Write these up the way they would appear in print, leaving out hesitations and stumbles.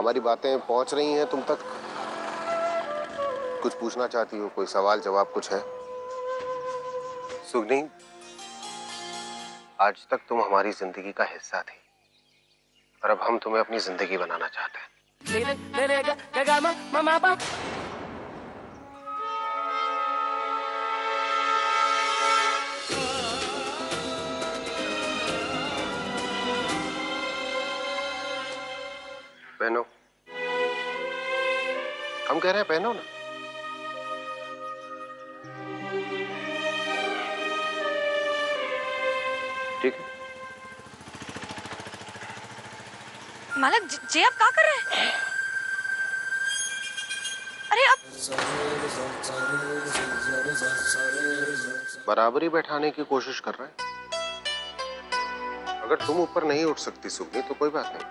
हमारी बातें पहुंच रही हैं तुम तक? कुछ पूछना चाहती हो? कोई सवाल जवाब कुछ है? सुगनी, आज तक तुम हमारी जिंदगी का हिस्सा थी और अब हम तुम्हें अपनी जिंदगी बनाना चाहते हैं। पहनो। हम कह रहे हैं पहनो ना। ठीक है। मालक जी आप क्या कर रहे हैं? अरे आप बराबरी बैठाने की कोशिश कर रहे हैं। अगर तुम ऊपर नहीं उठ सकती सुगनी तो कोई बात नहीं,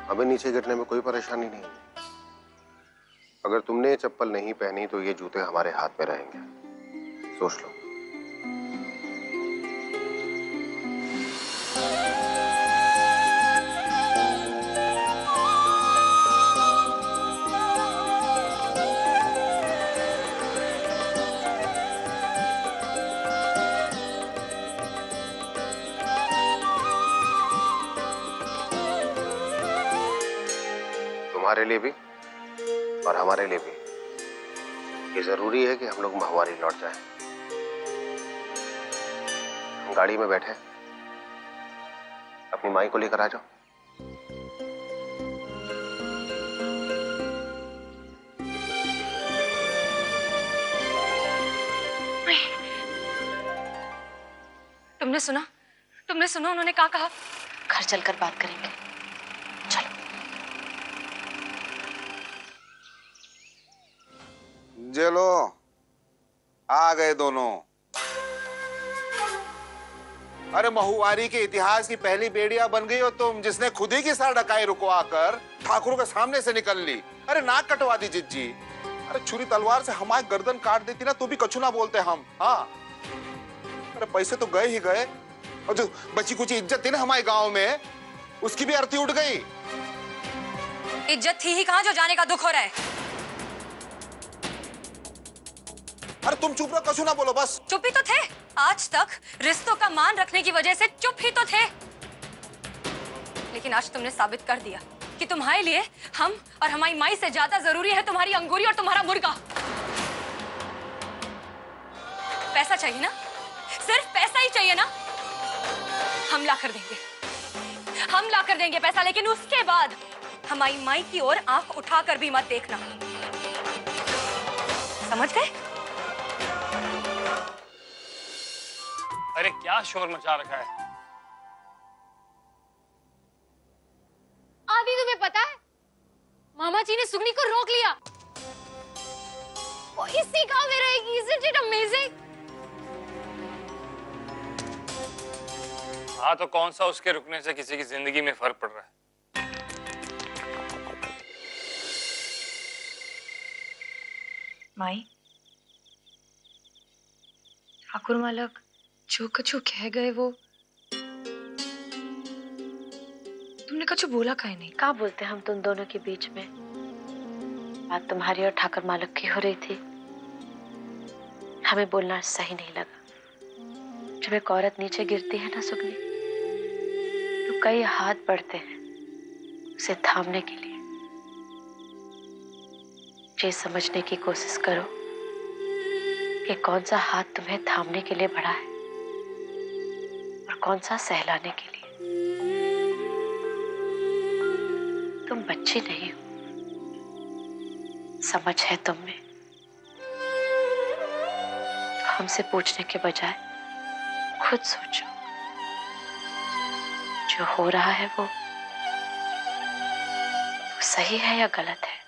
हमें नीचे गिरने में कोई परेशानी नहीं। अगर तुमने ये चप्पल नहीं पहनी तो ये जूते हमारे हाथ में रहेंगे, सोच लो। तुम्हारे लिए भी और हमारे लिए भी ये जरूरी है कि हम लोग माहवारी लौट जाएं। हम गाड़ी में बैठे, अपनी माई को लेकर आ जाओ। तुमने सुना उन्होंने क्या कहा? घर चलकर बात करेंगे, चलो। चलो, आ गए दोनों। अरे महुआरी के इतिहास की पहली बेड़िया बन गई हो तुम, जिसने खुद ही की सर ढकाई रुकवाकर ठाकुरों के सामने से निकल ली। अरे नाक कटवा दी जिज्जी। अरे छुरी तलवार से हमारी गर्दन काट देती ना तो भी कछु ना बोलते हम। हाँ, अरे पैसे तो गए ही गए, और जो बची कुछ इज्जत थी ना हमारे गांव में, उसकी भी अर्थी उठ गई। इज्जत थी ही कहां जो जाने का दुख हो रहा है? अरे तुम चुप रहो, कछु ना बोलो बस। चुप ही तो थे आज तक, रिश्तों का मान रखने की वजह से चुप ही तो थे। लेकिन आज तुमने साबित कर दिया कि तुम्हारे लिए हम और हमारी माई से ज्यादा जरूरी है तुम्हारी अंगूरी और तुम्हारा मुर्गा। पैसा चाहिए ना? सिर्फ पैसा ही चाहिए ना? हम ला कर देंगे पैसा, लेकिन उसके बाद हमारी माई की ओर आंख उठाकर भी मत देखना, समझ गए? अरे क्या शोर मचा रखा है? आदि तुम्हें पता है, मामा जी ने सुगनी को रोक लिया। वो इसी गांव में रहेगी। Isn't it amazing? हाँ, तो कौन सा उसके रुकने से किसी की जिंदगी में फर्क पड़ रहा है? माई, ठाकुर मालक जो कछु कह गए वो तुमने कछु बोला काहे नहीं? क्या बोलते हम तुम दोनों के बीच में? बात तुम्हारी और ठाकुर मालक की हो रही थी, हमें बोलना सही नहीं लगा। जब एक औरत नीचे गिरती है ना सुगनी, तो कई हाथ बढ़ते हैं उसे थामने के लिए। ये समझने की कोशिश करो कि कौन सा हाथ तुम्हें थामने के लिए बढ़ा है और कौन सा सहलाने के लिए। तुम बच्ची नहीं हो, समझ है तुम में। हमसे पूछने के बजाय खुद सोचो, जो हो रहा है वो सही है या गलत है।